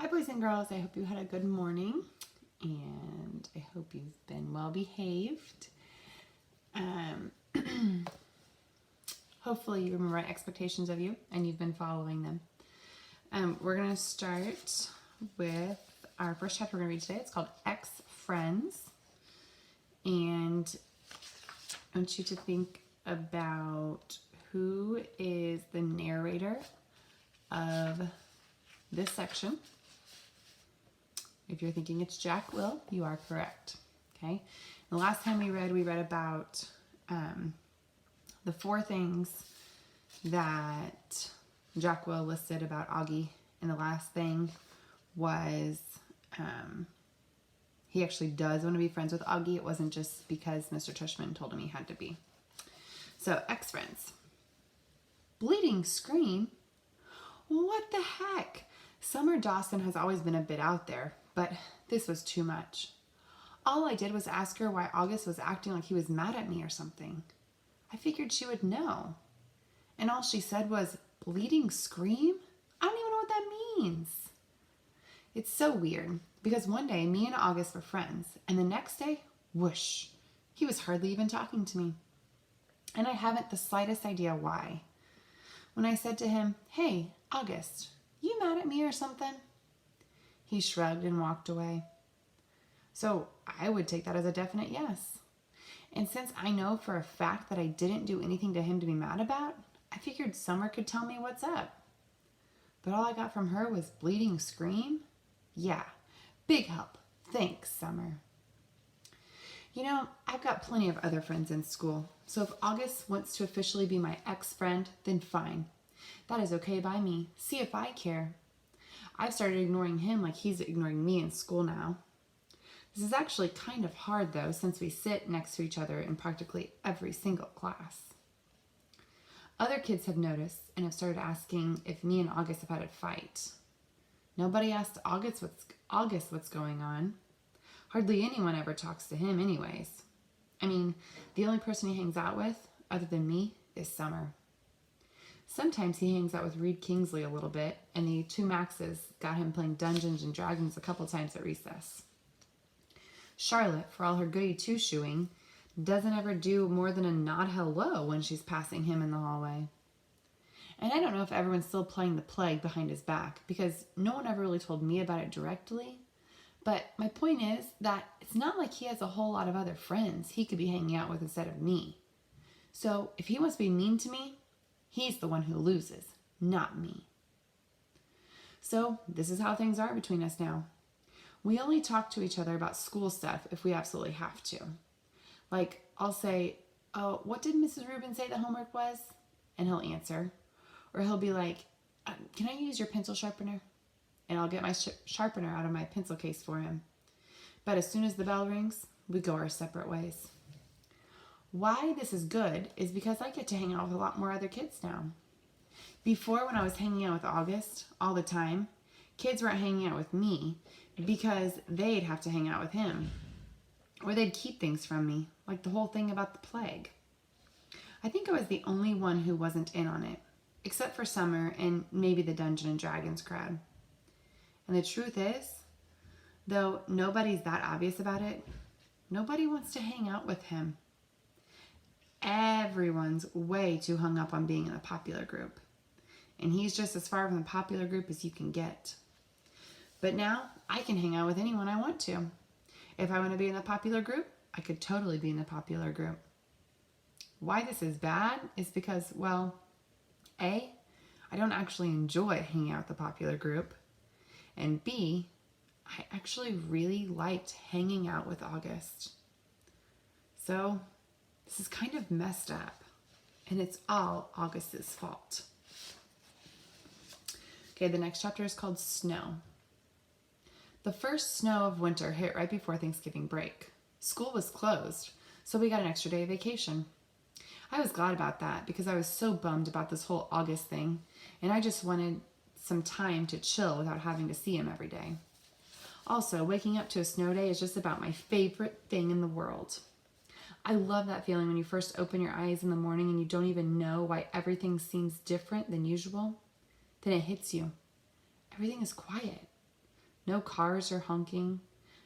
Hi, boys and girls. I hope you had a good morning and I hope you've been well behaved. Hopefully, you remember my expectations of you and you've been following them. We're going to start with our first chapter we're going to read today. It's called Ex-Friends. And I want you to think about who is the narrator of this section. If you're thinking it's Jack Will, you are correct. Okay. The last time we read about the 4 things that Jack Will listed about Augie, and the last thing was he actually does want to be friends with Augie. It wasn't just because Mr. Tushman told him he had to be. So, ex-friends. Bleeding scream? What the heck? Summer Dawson has always been a bit out there, but this was too much. All I did was ask her why August was acting like he was mad at me or something. I figured she would know. And all she said was, bleeding scream? I don't even know what that means. It's so weird, because one day me and August were friends, and the next day, whoosh, he was hardly even talking to me. And I haven't the slightest idea why. When I said to him, hey, August, you mad at me or something? He shrugged and walked away. So I would take that as a definite yes. And since I know for a fact that I didn't do anything to him to be mad about, I figured Summer could tell me what's up. But all I got from her was bleeding scream? Yeah, big help. Thanks, Summer. You know, I've got plenty of other friends in school, so if August wants to officially be my ex-friend, then fine. That is okay by me. See if I care. I've started ignoring him like he's ignoring me in school now. This is actually kind of hard, though, since we sit next to each other in practically every single class. Other kids have noticed and have started asking if me and August have had a fight. Nobody asked August what's going on. Hardly anyone ever talks to him anyways. I mean, the only person he hangs out with, other than me, is Summer. Sometimes he hangs out with Reed Kingsley a little bit, and the 2 Maxes got him playing Dungeons and Dragons a couple times at recess. Charlotte, for all her goody two-shoeing, doesn't ever do more than a nod hello when she's passing him in the hallway. And I don't know if everyone's still playing the Plague behind his back, because no one ever really told me about it directly. But my point is that it's not like he has a whole lot of other friends he could be hanging out with instead of me. So if he wants to be mean to me, he's the one who loses, not me. So this is how things are between us now. We only talk to each other about school stuff if we absolutely have to. Like, I'll say, oh, what did Mrs. Rubin say the homework was? And he'll answer. Or he'll be like, can I use your pencil sharpener? And I'll get my sharpener out of my pencil case for him. But as soon as the bell rings, we go our separate ways. Why this is good is because I get to hang out with a lot more other kids now. Before, when I was hanging out with August all the time, kids weren't hanging out with me because they'd have to hang out with him. Or they'd keep things from me, like the whole thing about the Plague. I think I was the only one who wasn't in on it, except for Summer and maybe the Dungeons and Dragons crowd. And the truth is, though nobody's that obvious about it, nobody wants to hang out with him. Everyone's way too hung up on being in the popular group. And he's just as far from the popular group as you can get. But now, I can hang out with anyone I want to. If I want to be in the popular group, I could totally be in the popular group. Why this is bad is because, well, A, I don't actually enjoy hanging out with the popular group. And B, I actually really liked hanging out with August. So, this is kind of messed up. And it's all August's fault. Okay, the next chapter is called Snow. The first snow of winter hit right before Thanksgiving break. School was closed, so we got an extra day of vacation. I was glad about that because I was so bummed about this whole August thing, and I just wanted some time to chill without having to see him every day. Also, waking up to a snow day is just about my favorite thing in the world. I love that feeling when you first open your eyes in the morning and you don't even know why everything seems different than usual. Then it hits you. Everything is quiet. No cars are honking.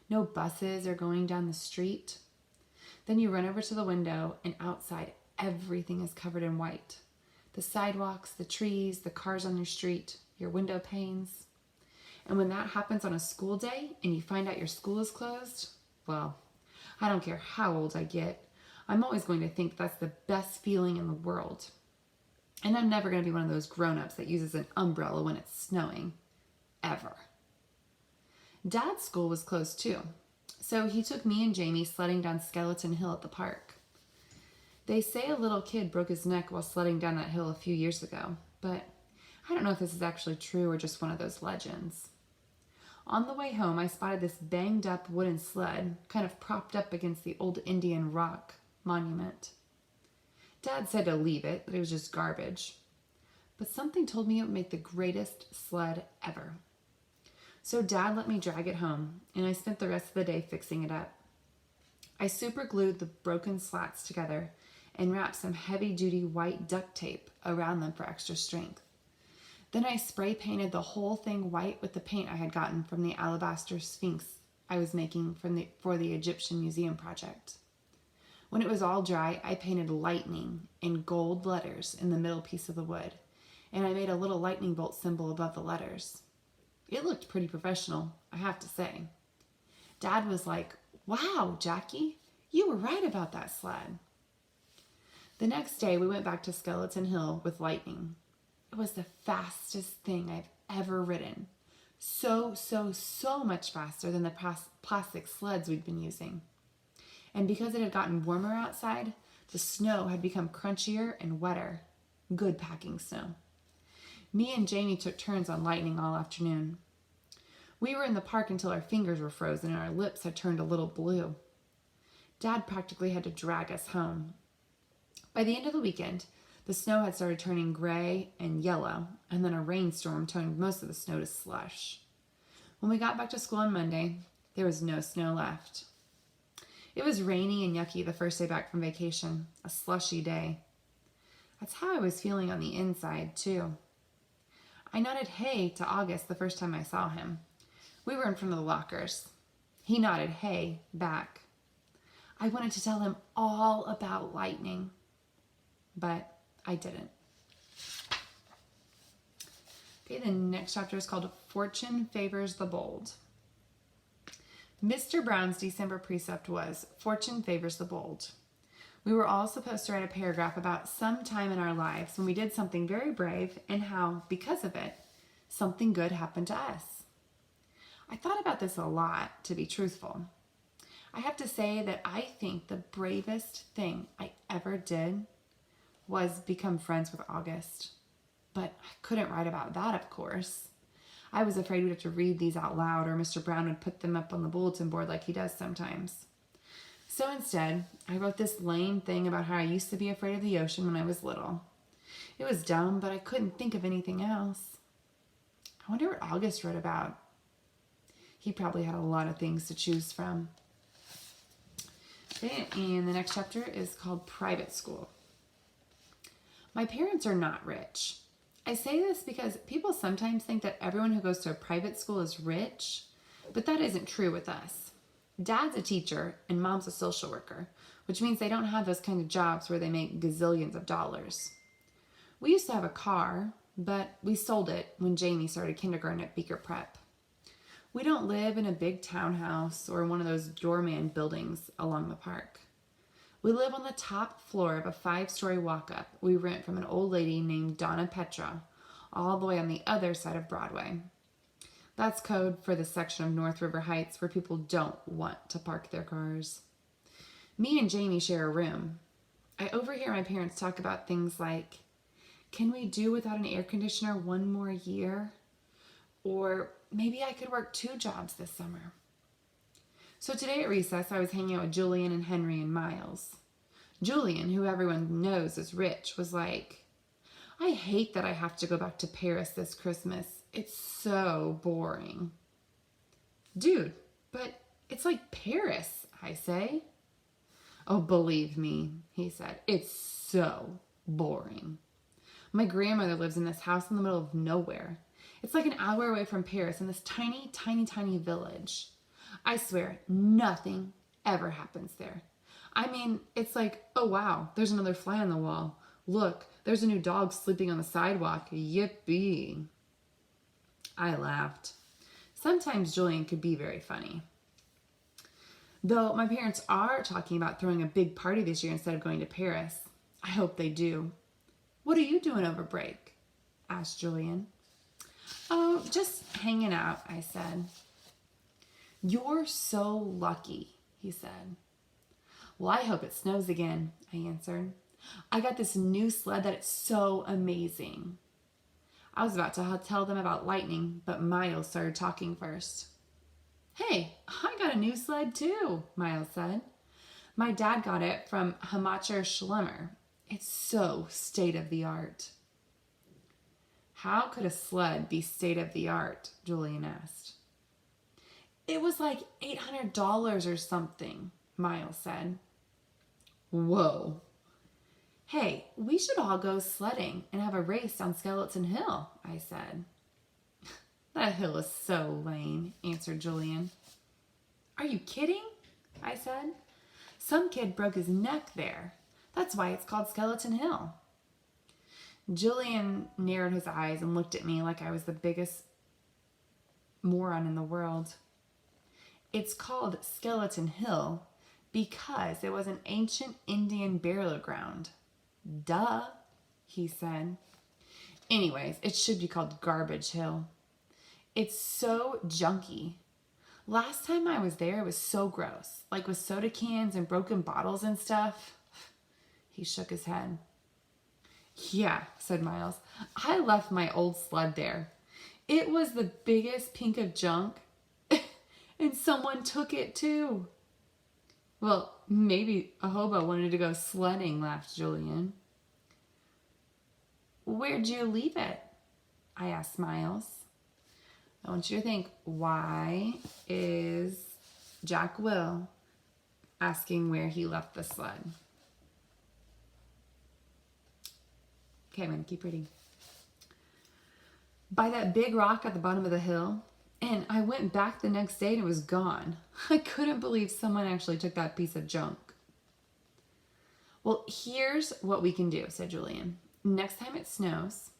No buses are going down the street. Then you run over to the window, and outside everything is covered in white. The sidewalks, the trees, the cars on your street, your window panes. And when that happens on a school day and you find out your school is closed, well, I don't care how old I get, I'm always going to think that's the best feeling in the world. And I'm never going to be one of those grown-ups that uses an umbrella when it's snowing. Ever. Dad's school was closed too, so he took me and Jamie sledding down Skeleton Hill at the park. They say a little kid broke his neck while sledding down that hill a few years ago, but I don't know if this is actually true or just one of those legends. On the way home, I spotted this banged up wooden sled kind of propped up against the old Indian rock monument. Dad said to leave it, that it was just garbage. But something told me it would make the greatest sled ever. So Dad let me drag it home, and I spent the rest of the day fixing it up. I super glued the broken slats together and wrapped some heavy-duty white duct tape around them for extra strength. Then I spray painted the whole thing white with the paint I had gotten from the alabaster sphinx I was making for the Egyptian Museum project. When it was all dry, I painted lightning in gold letters in the middle piece of the wood, and I made a little lightning bolt symbol above the letters. It looked pretty professional, I have to say. Dad was like, "Wow, Jackie, you were right about that sled." The next day, we went back to Skeleton Hill with Lightning. It was the fastest thing I've ever ridden. So much faster than the plastic sleds we'd been using. And because it had gotten warmer outside, the snow had become crunchier and wetter. Good packing snow. Me and Jamie took turns on Lightning all afternoon. We were in the park until our fingers were frozen and our lips had turned a little blue. Dad practically had to drag us home. By the end of the weekend, the snow had started turning gray and yellow, and then a rainstorm turned most of the snow to slush. When we got back to school on Monday, there was no snow left. It was rainy and yucky the first day back from vacation, a slushy day. That's how I was feeling on the inside, too. I nodded hey to August the first time I saw him. We were in front of the lockers. He nodded hey back. I wanted to tell him all about Lightning, but I didn't. Okay, the next chapter is called Fortune Favors the Bold. Mr. Brown's December precept was, "Fortune favors the bold." We were all supposed to write a paragraph about some time in our lives when we did something very brave and how, because of it, something good happened to us. I thought about this a lot, to be truthful. I have to say that I think the bravest thing I ever did was become friends with August. But I couldn't write about that, of course. I was afraid we'd have to read these out loud or Mr. Brown would put them up on the bulletin board like he does sometimes. So instead, I wrote this lame thing about how I used to be afraid of the ocean when I was little. It was dumb, but I couldn't think of anything else. I wonder what August wrote about. He probably had a lot of things to choose from. Okay, and the next chapter is called Private School. My parents are not rich. I say this because people sometimes think that everyone who goes to a private school is rich, but that isn't true with us. Dad's a teacher and Mom's a social worker, which means they don't have those kind of jobs where they make gazillions of dollars. We used to have a car, but we sold it when Jamie started kindergarten at Beaker Prep. We don't live in a big townhouse or one of those doorman buildings along the park. We live on the top floor of a 5-story walk-up we rent from an old lady named Donna Petra, all the way on the other side of Broadway. That's code for the section of North River Heights where people don't want to park their cars. Me and Jamie share a room. I overhear my parents talk about things like, "Can we do without an air conditioner one more year?" Or, "Maybe I could work 2 jobs this summer." So today at recess, I was hanging out with Julian and Henry and Miles. Julian, who everyone knows is rich, was like, "I hate that I have to go back to Paris this Christmas. It's so boring." "Dude, but it's like Paris," I say. "Oh, believe me," he said, "it's so boring. My grandmother lives in this house in the middle of nowhere. It's like an hour away from Paris in this tiny, tiny, tiny village. I swear, nothing ever happens there. I mean, it's like, oh wow, there's another fly on the wall. Look, there's a new dog sleeping on the sidewalk. Yippee. I laughed. Sometimes Julian could be very funny. Though my parents are talking about throwing a big party this year instead of going to Paris. I hope they do. What are you doing over break? Asked Julian. Oh, just hanging out, I said. You're so lucky, he said. Well, I hope it snows again, I answered. I got this new sled that is so amazing. I was about to tell them about lightning, but Miles started talking first. Hey, I got a new sled too, Miles said. My dad got it from Hamacher Schlemmer. It's so state-of-the-art. How could a sled be state-of-the-art? Julian asked. It was like $800 or something, Miles said. Whoa. Hey, we should all go sledding and have a race on Skeleton Hill, I said. That hill is so lame, answered Julian. Are you kidding? I said. Some kid broke his neck there. That's why it's called Skeleton Hill. Julian narrowed his eyes and looked at me like I was the biggest moron in the world. It's called Skeleton Hill because it was an ancient Indian burial ground. Duh, he said. Anyways, it should be called Garbage Hill. It's so junky. Last time I was there, it was so gross, like with soda cans and broken bottles and stuff. He shook his head. Yeah, said Miles. I left my old sled there. It was the biggest pink of junk, and someone took it too. Well, maybe a hobo wanted to go sledding, laughed Julian. Where'd you leave it? I asked Miles. I want you to think, why is Jack Will asking where he left the sled? Okay, I'm going to keep reading. By that big rock at the bottom of the hill, and I went back the next day and it was gone. I couldn't believe someone actually took that piece of junk. Well, here's what we can do, said Julian. Next time it snows,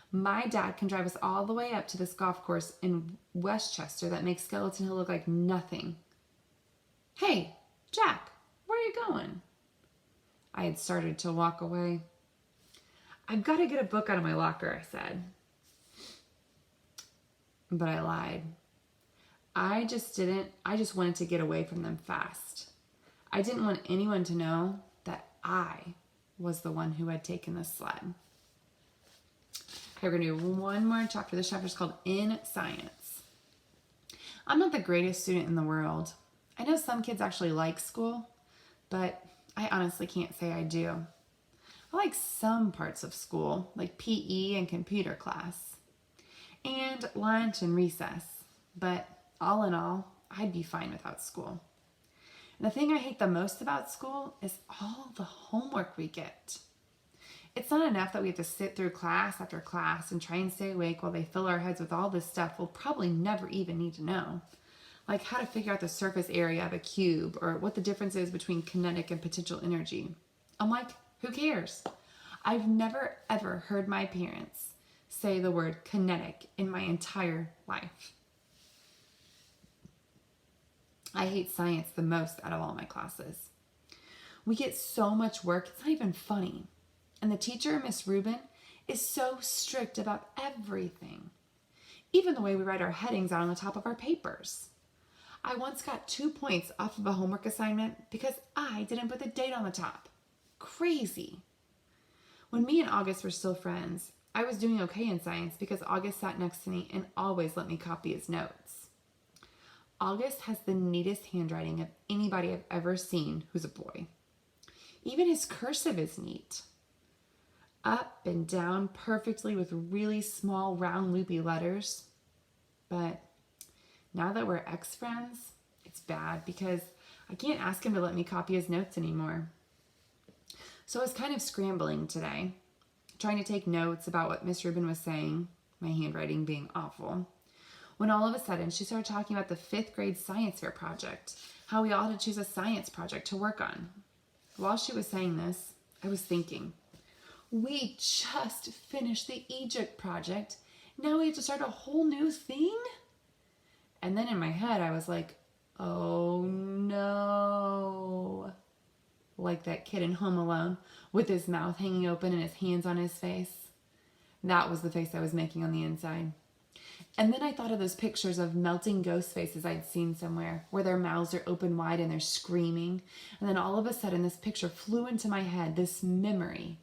my dad can drive us all the way up to this golf course in Westchester that makes Skeleton Hill look like nothing. Hey, Jack, where are you going? I had started to walk away. I've got to get a book out of my locker, I said. But I lied. I just wanted to get away from them fast. I didn't want anyone to know that I was the one who had taken the sled. Okay, we're going to do one more chapter. This chapter is called In Science. I'm not the greatest student in the world. I know some kids actually like school, but I honestly can't say I do. I like some parts of school, like PE and computer class, and lunch and recess, but all in all, I'd be fine without school. And the thing I hate the most about school is all the homework we get. It's not enough that we have to sit through class after class and try and stay awake while they fill our heads with all this stuff we'll probably never even need to know. Like how to figure out the surface area of a cube or what the difference is between kinetic and potential energy. I'm like, who cares? I've never ever heard my parents say the word kinetic in my entire life. I hate science the most out of all my classes. We get so much work, it's not even funny. And the teacher, Miss Rubin, is so strict about everything. Even the way we write our headings out on the top of our papers. I once got 2 points off of a homework assignment because I didn't put the date on the top. Crazy. When me and August were still friends, I was doing okay in science because August sat next to me and always let me copy his notes. August has the neatest handwriting of anybody I've ever seen who's a boy. Even his cursive is neat. Up and down perfectly with really small, round, loopy letters. But now that we're ex-friends, it's bad because I can't ask him to let me copy his notes anymore. So I was kind of scrambling today, trying to take notes about what Miss Rubin was saying. my handwriting being awful, when all of a sudden she started talking about the 5th grade science fair project, how we all had to choose a science project to work on. While she was saying this, I was thinking, we just finished the Egypt project. Now we have to start a whole new thing? And then in my head, I was like, oh no. Like that kid in Home Alone with his mouth hanging open and his hands on his face. That was the face I was making on the inside. And then I thought of those pictures of melting ghost faces I'd seen somewhere where their mouths are open wide and they're screaming. And then all of a sudden this picture flew into my head, this memory.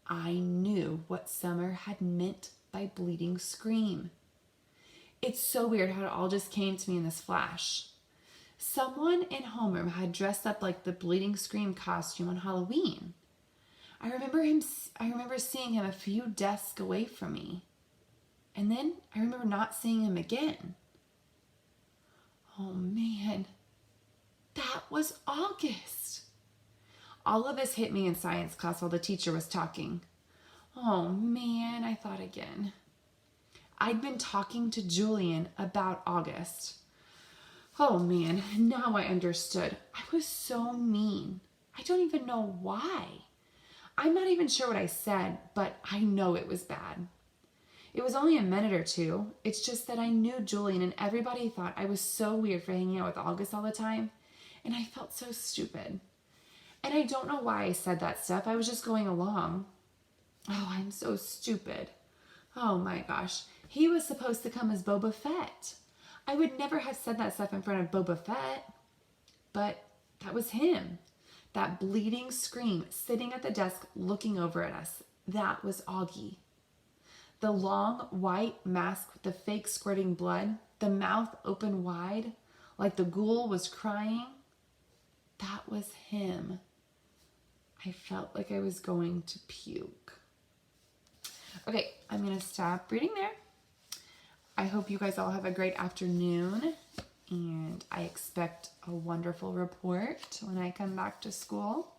I knew what Summer had meant by bleeding scream. It's so weird how it all just came to me in this flash. Someone in homeroom had dressed up like the bleeding scream costume on Halloween. I remember seeing him a few desks away from me. And then I remember not seeing him again. Oh man, that was August. All of this hit me in science class while the teacher was talking. Oh man, I thought again. I'd been talking to Julian about August. Oh man, now I understood. I was so mean. I don't even know why. I'm not even sure what I said, but I know it was bad. It was only a minute or two. It's just that I knew Julian and everybody thought I was so weird for hanging out with August all the time. And I felt so stupid. And I don't know why I said that stuff. I was just going along. Oh, I'm so stupid. Oh my gosh. He was supposed to come as Boba Fett. I would never have said that stuff in front of Boba Fett. But that was him. That bleeding scream sitting at the desk looking over at us. That was Augie. The long white mask with the fake squirting blood, the mouth open wide, like the ghoul was crying. That was him. I felt like I was going to puke. Okay, I'm going to stop reading there. I hope you guys all have a great afternoon, and I expect a wonderful report when I come back to school,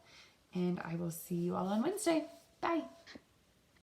and I will see you all on Wednesday. Bye.